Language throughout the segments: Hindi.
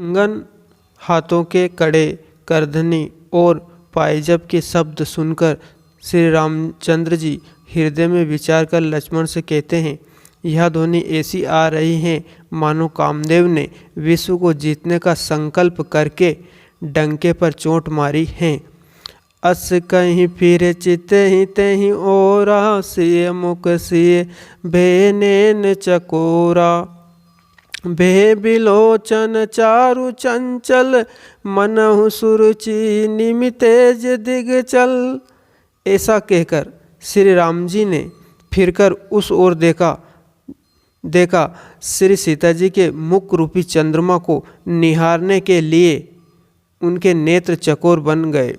कंगन, हाथों के कड़े, करधनी और पायजब के शब्द सुनकर श्री रामचंद्र जी हृदय में विचार कर लक्ष्मण से कहते हैं, यह ध्वनि ऐसी आ रही है मानो कामदेव ने विश्व को जीतने का संकल्प करके डंके पर चोट मारी है। अस कहीं फिर चित ही तहीं ओरा, सिय मुख सिय भे नैन चकोरा। भे बिलोचन चारु चंचल, मनहु सुरुचि निमि तेज दिगचल। ऐसा कहकर श्री राम जी ने फिरकर उस ओर देखा श्री सीता जी के मुख रूपी चंद्रमा को निहारने के लिए उनके नेत्र चकोर बन गए,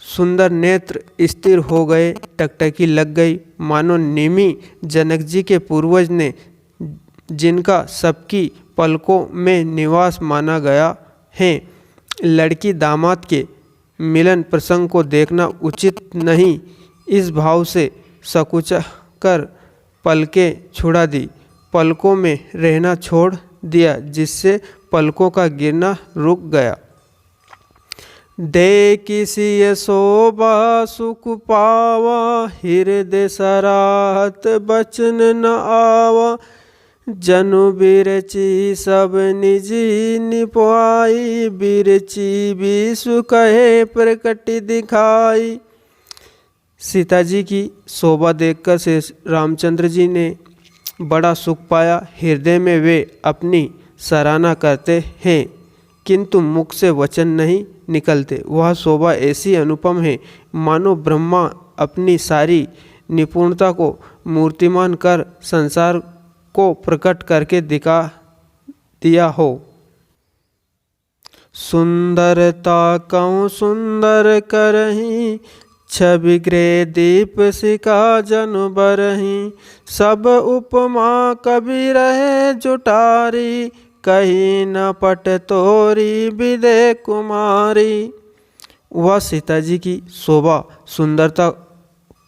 सुंदर नेत्र स्थिर हो गए, टकटकी लग गई, मानो निमि जनक जी के पूर्वज ने जिनका सबकी पलकों में निवास माना गया है। लड़की दामाद के मिलन प्रसंग को देखना उचित नहीं, इस भाव से सकुचा कर पलकें छुड़ा दी, पलकों में रहना छोड़ दिया, जिससे पलकों का गिरना रुक गया। दे किसी शोभा सुख पावा, हृदय सराहत बचन न आवा। जनु बिरची सब निजी निपाई, बिरची विश्व कहे प्रकट दिखाई। सीता जी की शोभा देखकर श्री रामचंद्र जी ने बड़ा सुख पाया, हृदय में वे अपनी सराहना करते हैं किंतु मुख से वचन नहीं निकलते। वह शोभा ऐसी अनुपम है मानो ब्रह्मा अपनी सारी निपुणता को मूर्तिमान कर संसार को प्रकट करके दिखा दिया हो। सुंदरता कऊँ सुंदर करही, छवि गृह दीप सिका जनु बरही। सब उपमा कवि रहे जुटारी, कहीं न पट तोरी विदे कुमारी। वह सीता जी की शोभा सुंदरता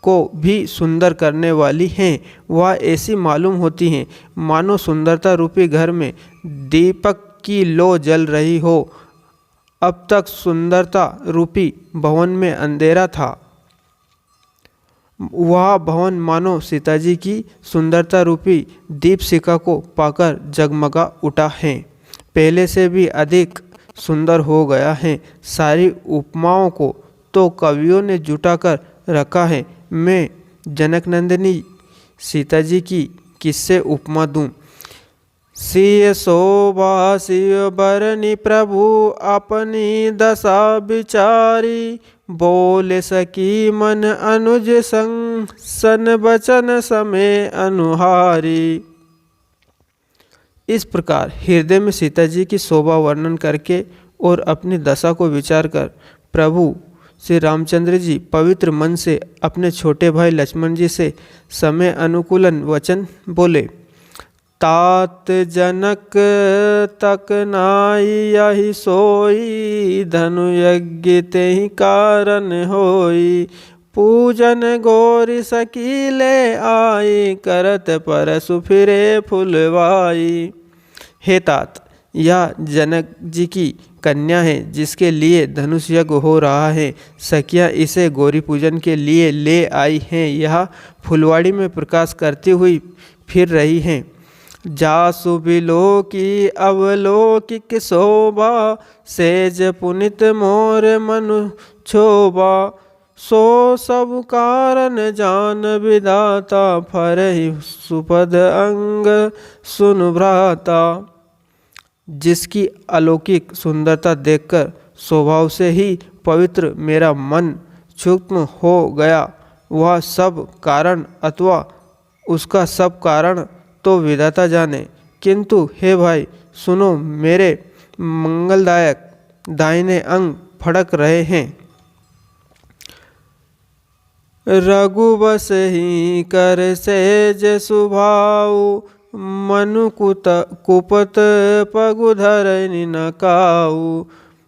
को भी सुंदर करने वाली हैं। वह ऐसी मालूम होती हैं मानो सुंदरता रूपी घर में दीपक की लौ जल रही हो। अब तक सुंदरता रूपी भवन में अंधेरा था, वह भवन मानो सीता जी की सुंदरता रूपी दीपशिखा को पाकर जगमगा उठा है, पहले से भी अधिक सुंदर हो गया है। सारी उपमाओं को तो कवियों ने जुटाकर रखा है, मैं जनकनंदिनी सीता जी की किससे उपमा दूं। सिय शोभा सिय बरनी प्रभु, अपनी दशा विचारी। बोले सकी मन अनुज संग, सन बचन समय अनुहारी। इस प्रकार हृदय में सीता जी की शोभा वर्णन करके और अपनी दशा को विचार कर प्रभु श्री रामचंद्र जी पवित्र मन से अपने छोटे भाई लक्ष्मण जी से समय अनुकूलन वचन बोले। तात जनक तक नाई यही सोई, धनु यज्ञ तेहि कारण होई। पूजन गौरी सकीले आई, करत परसु फिरे फुलवाई। हे तात, यह जनक जी की कन्या है जिसके लिए धनुष यज्ञ हो रहा है। सखियाँ इसे गौरी पूजन के लिए ले आई हैं। यह फुलवाड़ी में प्रकाश करती हुई फिर रही हैं। जासु बिलोकी अवलोकिक शोभा, सेज पुनित मोर मनु क्षोभा। सो सब कारण जान विधाता, फरहि सुपद अंग सुन भ्राता। जिसकी अलौकिक सुंदरता देखकर स्वभाव से ही पवित्र मेरा मन सूक्ष्म हो गया। वह सब कारण अथवा उसका सब कारण तो विधाता जाने, किंतु हे भाई सुनो, मेरे मंगलदायक दाहिने अंग फड़क रहे हैं। रघुबस ही कर सेज सुभाऊ, मनु कुपत पगुधर न काऊ।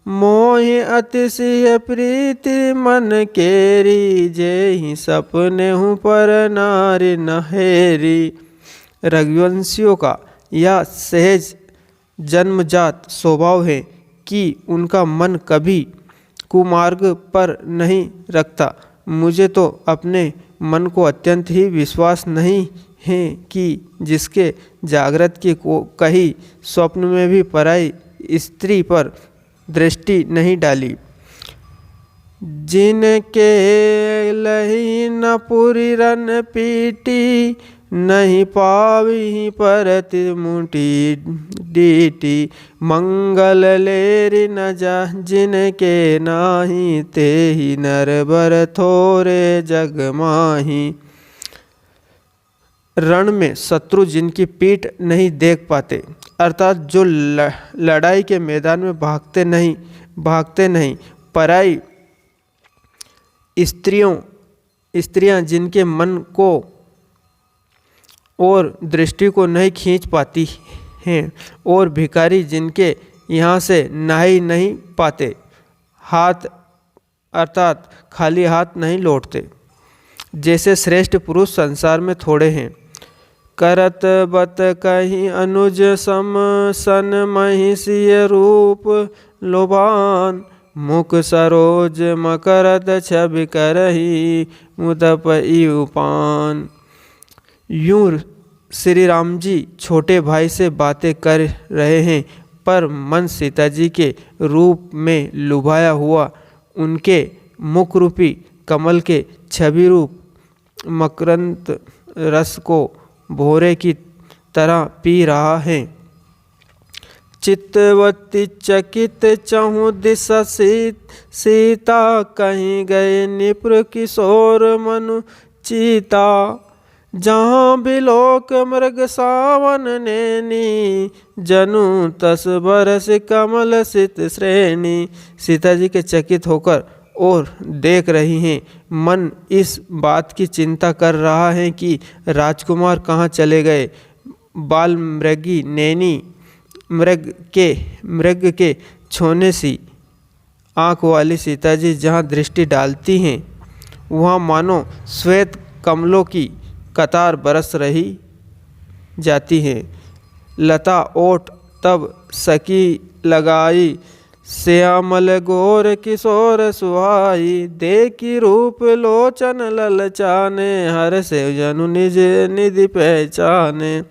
मोहि अतिशय प्रीति मन केरी, जेहि सपने हूँ पर नारी नहेरी। रघुवंशियों का यह सहज जन्मजात स्वभाव है कि उनका मन कभी कुमार्ग पर नहीं रखता। मुझे तो अपने मन को अत्यंत ही विश्वास नहीं है कि जिसके जागृत की कहीं स्वप्न में भी पराई स्त्री पर दृष्टि नहीं डाली। जिनके लही न पुरी रन पीटी, नहीं पावी परति मुटी डीटी। मंगल लेरि न जा जिनके नाही, ते ही नर बर थोरे जग माही। रण में शत्रु जिनकी पीठ नहीं देख पाते, अर्थात जो लड़ाई के मैदान में भागते नहीं, पराई स्त्रियां जिनके मन को और दृष्टि को नहीं खींच पाती हैं, और भिखारी जिनके यहाँ से नहाई नहीं पाते, हाथ अर्थात खाली हाथ नहीं लौटते। जैसे श्रेष्ठ पुरुष संसार में थोड़े हैं। करत बत कहीं अनुज सम सन महिषीय रूप लोभान। मुख सरोज मकरद छवि करही मुदप उपान। यूं श्री राम जी छोटे भाई से बातें कर रहे हैं, पर मन सीता जी के रूप में लुभाया हुआ उनके मुख रूपी कमल के छवि रूप मकरंद रस को भोरे की तरह पी रहा है। चित्तवती चकित चहु दिशा सीता, कहीं गए निप्र किशोर मनु चीता। जहाँ बिलोक मृग सावन नैनी, जनु तस बरस कमल सित श्रेणी। सीता जी के चकित होकर और देख रही हैं। मन इस बात की चिंता कर रहा है कि राजकुमार कहाँ चले गए। बाल मृगी नैनी मृग के छोने सी आँख वाली सीता जी जहाँ दृष्टि डालती हैं, वहाँ मानो श्वेत कमलों की कतार बरस रही जाती है। लता ओट तब सकी लगाई, श्यामल गोर किशोर सुहाई। देखी रूप लोचन ललचाने, हर से जनु निज निधि पहचाने।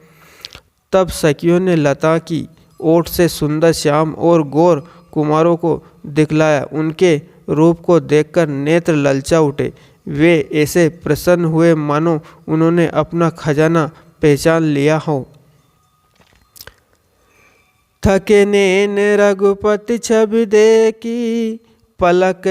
तब सखियों ने लता की ओट से सुंदर श्याम और गोर कुमारों को दिखलाया। उनके रूप को देखकर नेत्र ललचा उठे। वे ऐसे प्रसन्न हुए मानो उन्होंने अपना खजाना पहचान लिया हो। थके नैन रघुपति छवि देखी, पलक